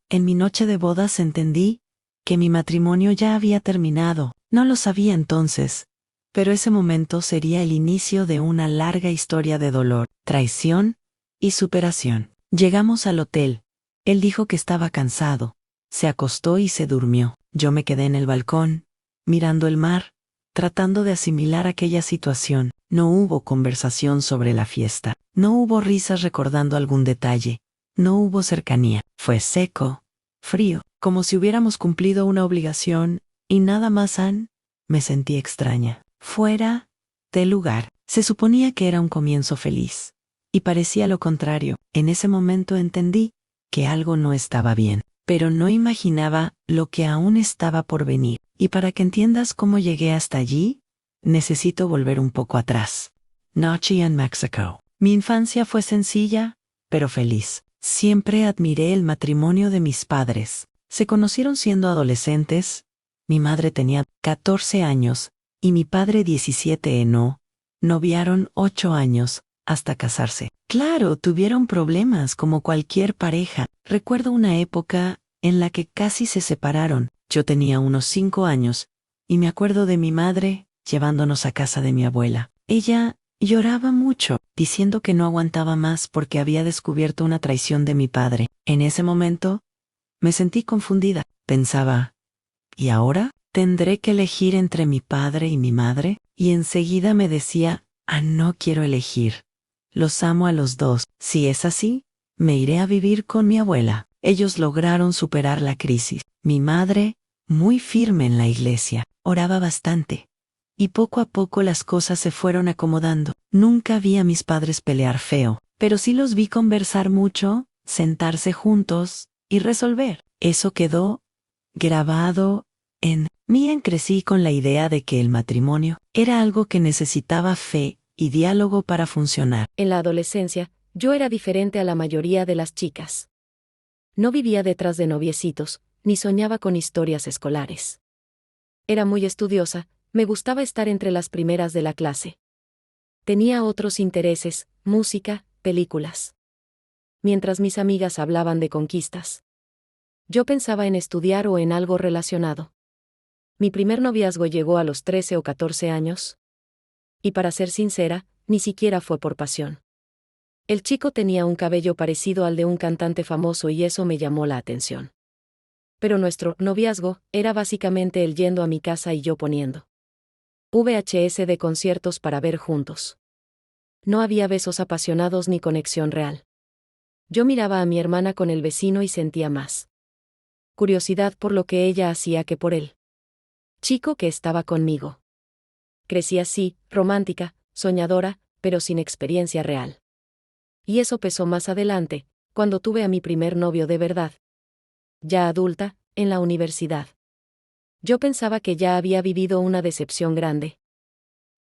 En mi noche de bodas entendí que mi matrimonio ya había terminado. No lo sabía entonces, pero ese momento sería el inicio de una larga historia de dolor, traición y superación. Llegamos al hotel. Él dijo que estaba cansado. Se acostó y se durmió. Yo me quedé en el balcón, mirando el mar, tratando de asimilar aquella situación. No hubo conversación sobre la fiesta. No hubo risas recordando algún detalle. No hubo cercanía. Fue seco, frío, como si hubiéramos cumplido una obligación, y nada más. Me sentí extraña, fuera del lugar. Se suponía que era un comienzo feliz, y parecía lo contrario. En ese momento entendí que algo no estaba bien, pero no imaginaba lo que aún estaba por venir. Y para que entiendas cómo llegué hasta allí, necesito volver un poco atrás. Noche en México. Mi infancia fue sencilla, pero feliz. Siempre admiré el matrimonio de mis padres. Se conocieron siendo adolescentes. Mi madre tenía 14 años y mi padre 17. Noviaron 8 años hasta casarse. Claro, tuvieron problemas como cualquier pareja. Recuerdo una época en la que casi se separaron. Yo tenía unos 5 años y me acuerdo de mi madre llevándonos a casa de mi abuela. Ella lloraba mucho, diciendo que no aguantaba más porque había descubierto una traición de mi padre. En ese momento, me sentí confundida. Pensaba, ¿y ahora? ¿Tendré que elegir entre mi padre y mi madre? Y enseguida me decía, no quiero elegir. Los amo a los dos. Si es así, me iré a vivir con mi abuela. Ellos lograron superar la crisis. Mi madre, muy firme en la iglesia, oraba bastante. Y poco a poco las cosas se fueron acomodando. Nunca vi a mis padres pelear feo, pero sí los vi conversar mucho, sentarse juntos y resolver. Eso quedó grabado en mí. Crecí con la idea de que el matrimonio era algo que necesitaba fe y diálogo para funcionar. En la adolescencia, yo era diferente a la mayoría de las chicas. No vivía detrás de noviecitos, ni soñaba con historias escolares. Era muy estudiosa, me gustaba estar entre las primeras de la clase. Tenía otros intereses, música, películas. Mientras mis amigas hablaban de conquistas, yo pensaba en estudiar o en algo relacionado. Mi primer noviazgo llegó a los 13 o 14 años. Y para ser sincera, ni siquiera fue por pasión. El chico tenía un cabello parecido al de un cantante famoso y eso me llamó la atención. Pero nuestro noviazgo era básicamente él yendo a mi casa y yo poniendo VHS de conciertos para ver juntos. No había besos apasionados ni conexión real. Yo miraba a mi hermana con el vecino y sentía más curiosidad por lo que ella hacía que por él. Chico que estaba conmigo. Crecí así, romántica, soñadora, pero sin experiencia real. Y eso pesó más adelante, cuando tuve a mi primer novio de verdad. Ya adulta, en la universidad. Yo pensaba que ya había vivido una decepción grande.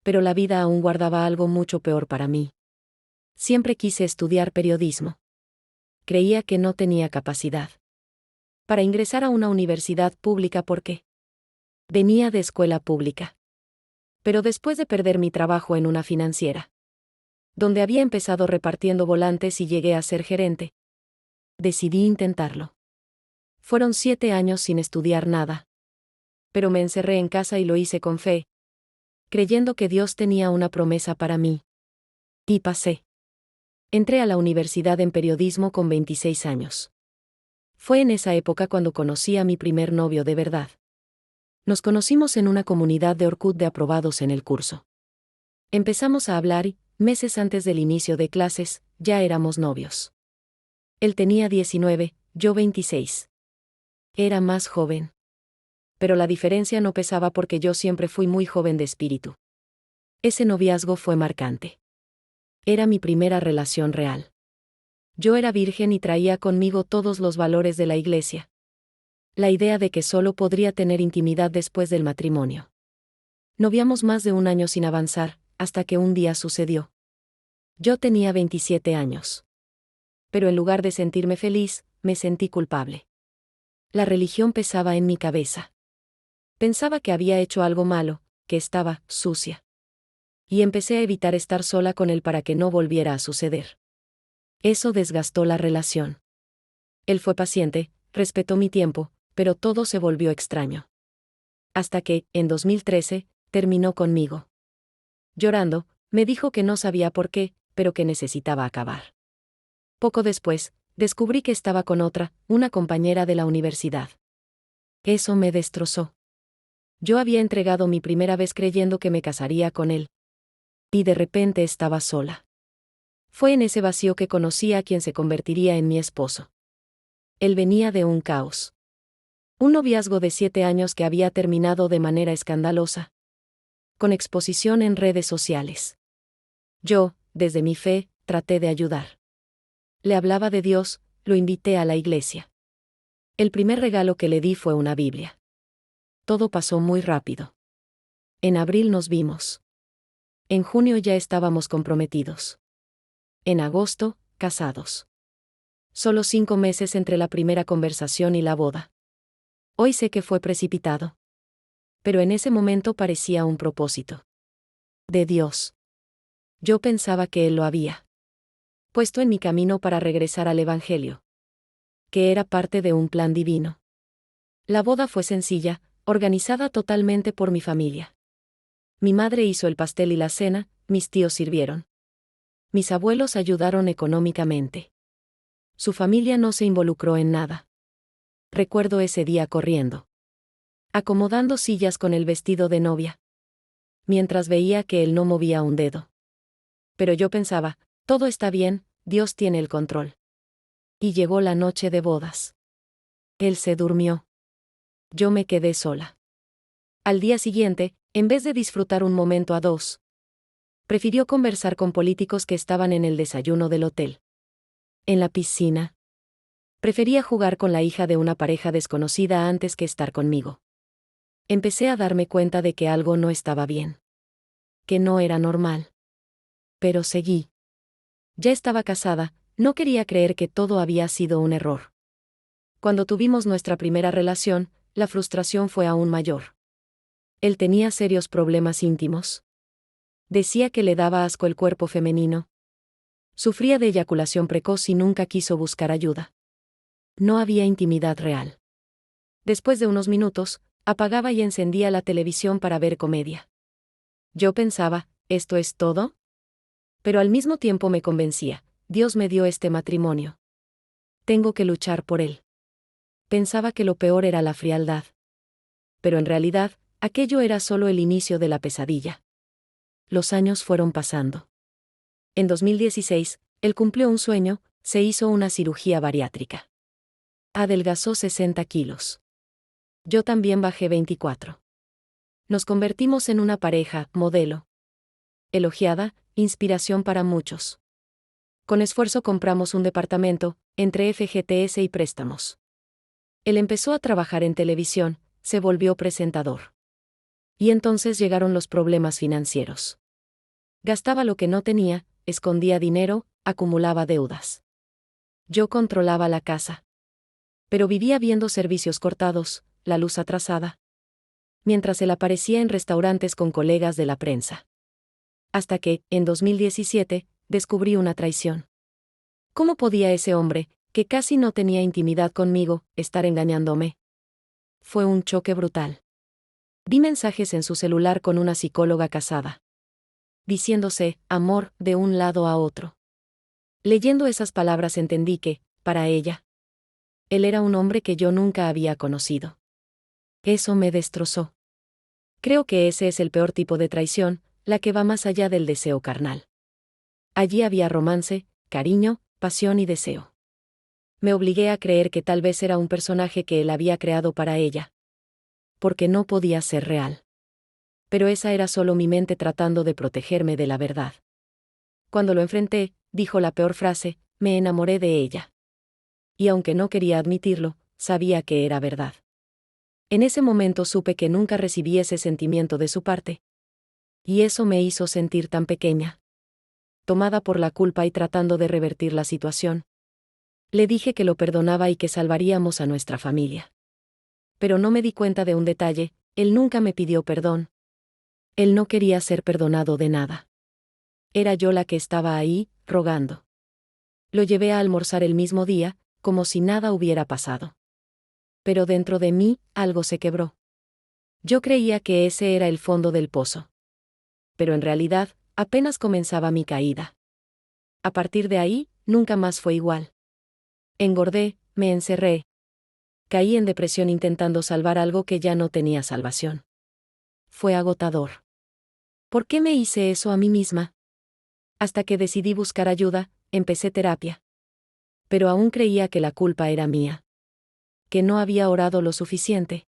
Pero la vida aún guardaba algo mucho peor para mí. Siempre quise estudiar periodismo. Creía que no tenía capacidad para ingresar a una universidad pública porque venía de escuela pública. Pero después de perder mi trabajo en una financiera, donde había empezado repartiendo volantes y llegué a ser gerente, decidí intentarlo. Fueron 7 años sin estudiar nada. Pero me encerré en casa y lo hice con fe, creyendo que Dios tenía una promesa para mí. Y pasé. Entré a la universidad en periodismo con 26 años. Fue en esa época cuando conocí a mi primer novio de verdad. Nos conocimos en una comunidad de Orkut de aprobados en el curso. Empezamos a hablar y, meses antes del inicio de clases, ya éramos novios. Él tenía 19, yo 26. Era más joven. Pero la diferencia no pesaba porque yo siempre fui muy joven de espíritu. Ese noviazgo fue marcante. Era mi primera relación real. Yo era virgen y traía conmigo todos los valores de la iglesia. La idea de que solo podría tener intimidad después del matrimonio. Noviamos más de un año sin avanzar, hasta que un día sucedió. Yo tenía 27 años. Pero en lugar de sentirme feliz, me sentí culpable. La religión pesaba en mi cabeza. Pensaba que había hecho algo malo, que estaba sucia. Y empecé a evitar estar sola con él para que no volviera a suceder. Eso desgastó la relación. Él fue paciente, respetó mi tiempo, pero todo se volvió extraño. Hasta que, en 2013, terminó conmigo. Llorando, me dijo que no sabía por qué, pero que necesitaba acabar. Poco después, descubrí que estaba con otra, una compañera de la universidad. Eso me destrozó. Yo había entregado mi primera vez creyendo que me casaría con él. Y de repente estaba sola. Fue en ese vacío que conocí a quien se convertiría en mi esposo. Él venía de un caos. Un noviazgo de 7 años que había terminado de manera escandalosa. Con exposición en redes sociales. Yo, desde mi fe, traté de ayudar. Le hablaba de Dios, lo invité a la iglesia. El primer regalo que le di fue una Biblia. Todo pasó muy rápido. En abril nos vimos. En junio ya estábamos comprometidos. En agosto, casados. Solo 5 meses entre la primera conversación y la boda. Hoy sé que fue precipitado. Pero en ese momento parecía un propósito. De Dios. Yo pensaba que Él lo había puesto en mi camino para regresar al Evangelio. Que era parte de un plan divino. La boda fue sencilla, organizada totalmente por mi familia. Mi madre hizo el pastel y la cena, mis tíos sirvieron. Mis abuelos ayudaron económicamente. Su familia no se involucró en nada. Recuerdo ese día corriendo. Acomodando sillas con el vestido de novia. Mientras veía que él no movía un dedo. Pero yo pensaba, todo está bien, Dios tiene el control. Y llegó la noche de bodas. Él se durmió. Yo me quedé sola. Al día siguiente, en vez de disfrutar un momento a dos, prefirió conversar con políticos que estaban en el desayuno del hotel. En la piscina. Prefería jugar con la hija de una pareja desconocida antes que estar conmigo. Empecé a darme cuenta de que algo no estaba bien. Que no era normal. Pero seguí. Ya estaba casada, no quería creer que todo había sido un error. Cuando tuvimos nuestra primera relación, la frustración fue aún mayor. Él tenía serios problemas íntimos. Decía que le daba asco el cuerpo femenino. Sufría de eyaculación precoz y nunca quiso buscar ayuda. No había intimidad real. Después de unos minutos, apagaba y encendía la televisión para ver comedia. Yo pensaba, ¿esto es todo? Pero al mismo tiempo me convencía, Dios me dio este matrimonio. Tengo que luchar por él. Pensaba que lo peor era la frialdad. Pero en realidad, aquello era solo el inicio de la pesadilla. Los años fueron pasando. En 2016, él cumplió un sueño, se hizo una cirugía bariátrica. Adelgazó 60 kilos. Yo también bajé 24. Nos convertimos en una pareja, modelo. Elogiada, inspiración para muchos. Con esfuerzo compramos un departamento, entre FGTS y préstamos. Él empezó a trabajar en televisión, se volvió presentador. Y entonces llegaron los problemas financieros. Gastaba lo que no tenía, escondía dinero, acumulaba deudas. Yo controlaba la casa. Pero vivía viendo servicios cortados, la luz atrasada. Mientras él aparecía en restaurantes con colegas de la prensa. Hasta que, en 2017, descubrí una traición. ¿Cómo podía ese hombre, que casi no tenía intimidad conmigo, estar engañándome? Fue un choque brutal. Vi mensajes en su celular con una psicóloga casada. Diciéndose, amor, de un lado a otro. Leyendo esas palabras entendí que, para ella, él era un hombre que yo nunca había conocido. Eso me destrozó. Creo que ese es el peor tipo de traición, la que va más allá del deseo carnal. Allí había romance, cariño, pasión y deseo. Me obligué a creer que tal vez era un personaje que él había creado para ella. Porque no podía ser real. Pero esa era solo mi mente tratando de protegerme de la verdad. Cuando lo enfrenté, dijo la peor frase, me enamoré de ella. Y aunque no quería admitirlo, sabía que era verdad. En ese momento supe que nunca recibí ese sentimiento de su parte. Y eso me hizo sentir tan pequeña. Tomada por la culpa y tratando de revertir la situación. Le dije que lo perdonaba y que salvaríamos a nuestra familia. Pero no me di cuenta de un detalle, él nunca me pidió perdón. Él no quería ser perdonado de nada. Era yo la que estaba ahí, rogando. Lo llevé a almorzar el mismo día, como si nada hubiera pasado. pero dentro de mí, algo se quebró. Yo creía que ese era el fondo del pozo. Pero en realidad, apenas comenzaba mi caída. A partir de ahí, nunca más fue igual. Engordé, me encerré. Caí en depresión intentando salvar algo que ya no tenía salvación. Fue agotador. ¿Por qué me hice eso a mí misma? Hasta que decidí buscar ayuda, empecé terapia. Pero aún creía que la culpa era mía. Que no había orado lo suficiente.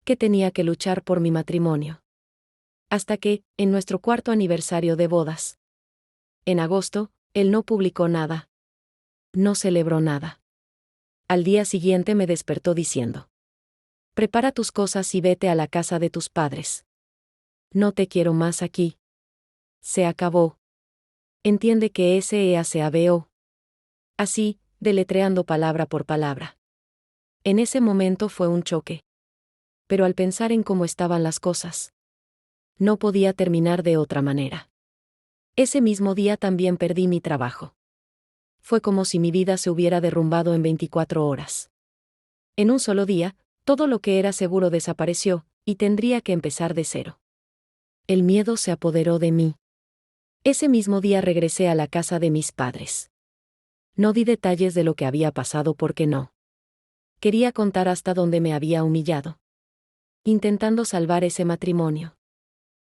Que tenía que luchar por mi matrimonio. Hasta que, en nuestro 4º aniversario de bodas. En agosto, él no publicó nada. No celebró nada. Al día siguiente me despertó diciendo: prepara tus cosas y vete a la casa de tus padres. No te quiero más aquí. Se acabó. Entiende que SEACABO. Así, deletreando palabra por palabra. En ese momento fue un choque. Pero al pensar en cómo estaban las cosas, no podía terminar de otra manera. Ese mismo día también perdí mi trabajo. Fue como si mi vida se hubiera derrumbado en 24 horas. En un solo día, todo lo que era seguro desapareció, y tendría que empezar de cero. El miedo se apoderó de mí. Ese mismo día regresé a la casa de mis padres. No di detalles de lo que había pasado porque no quería contar hasta dónde me había humillado, intentando salvar ese matrimonio.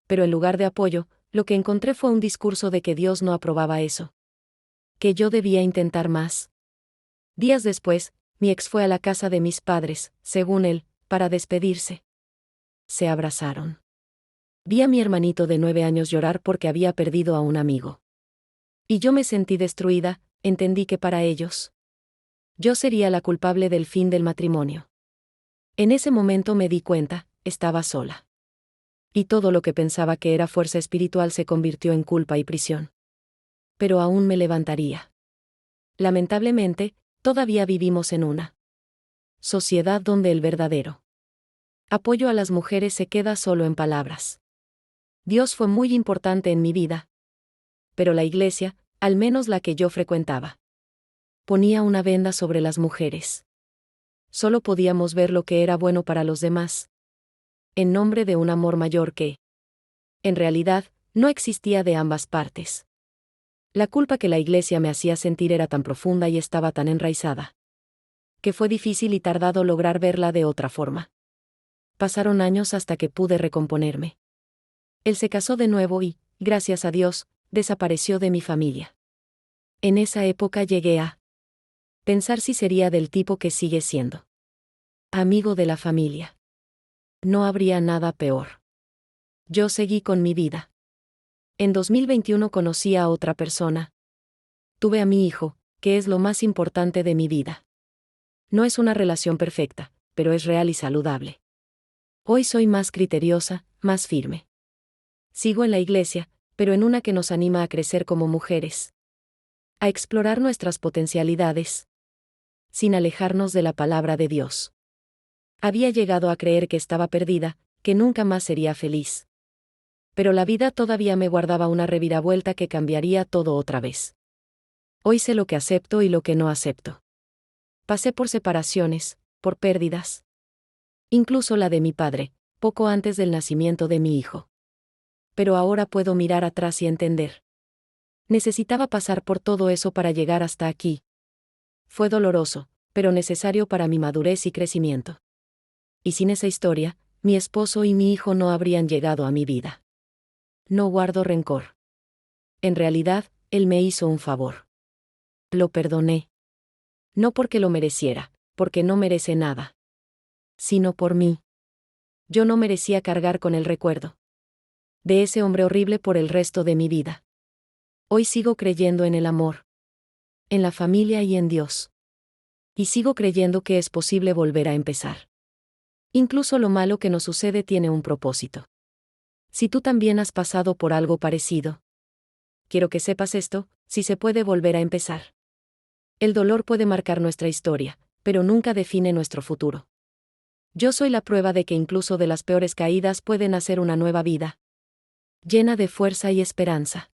Pero en lugar de apoyo, lo que encontré fue un discurso de que Dios no aprobaba eso. Que yo debía intentar más. Días después, mi ex fue a la casa de mis padres, según él, para despedirse. Se abrazaron. Vi a mi hermanito de 9 años llorar porque había perdido a un amigo. Y yo me sentí destruida, entendí que para ellos, yo sería la culpable del fin del matrimonio. En ese momento me di cuenta, estaba sola. Y todo lo que pensaba que era fuerza espiritual se convirtió en culpa y prisión. Pero aún me levantaría. Lamentablemente, todavía vivimos en una sociedad donde el verdadero apoyo a las mujeres se queda solo en palabras. Dios fue muy importante en mi vida. Pero la iglesia, al menos la que yo frecuentaba, ponía una venda sobre las mujeres. Solo podíamos ver lo que era bueno para los demás, en nombre de un amor mayor que, en realidad, no existía de ambas partes. La culpa que la iglesia me hacía sentir era tan profunda y estaba tan enraizada, que fue difícil y tardado lograr verla de otra forma. Pasaron años hasta que pude recomponerme. Él se casó de nuevo y, gracias a Dios, desapareció de mi familia. En esa época llegué a pensar si sería del tipo que sigue siendo amigo de la familia. No habría nada peor. Yo seguí con mi vida. En 2021 conocí a otra persona. Tuve a mi hijo, que es lo más importante de mi vida. No es una relación perfecta, pero es real y saludable. Hoy soy más criteriosa, más firme. Sigo en la iglesia, pero en una que nos anima a crecer como mujeres. A explorar nuestras potencialidades, sin alejarnos de la palabra de Dios. Había llegado a creer que estaba perdida, que nunca más sería feliz. Pero la vida todavía me guardaba una reviravuelta que cambiaría todo otra vez. Hoy sé lo que acepto y lo que no acepto. Pasé por separaciones, por pérdidas. Incluso la de mi padre, poco antes del nacimiento de mi hijo. Pero ahora puedo mirar atrás y entender. Necesitaba pasar por todo eso para llegar hasta aquí. Fue doloroso, pero necesario para mi madurez y crecimiento. Y sin esa historia, mi esposo y mi hijo no habrían llegado a mi vida. No guardo rencor. En realidad, él me hizo un favor. Lo perdoné. No porque lo mereciera, porque no merece nada. Sino por mí. Yo no merecía cargar con el recuerdo de ese hombre horrible por el resto de mi vida. Hoy sigo creyendo en el amor, en la familia y en Dios. Y sigo creyendo que es posible volver a empezar. Incluso lo malo que nos sucede tiene un propósito. Si tú también has pasado por algo parecido, quiero que sepas esto, si se puede volver a empezar. El dolor puede marcar nuestra historia, pero nunca define nuestro futuro. Yo soy la prueba de que incluso de las peores caídas pueden hacer una nueva vida, llena de fuerza y esperanza.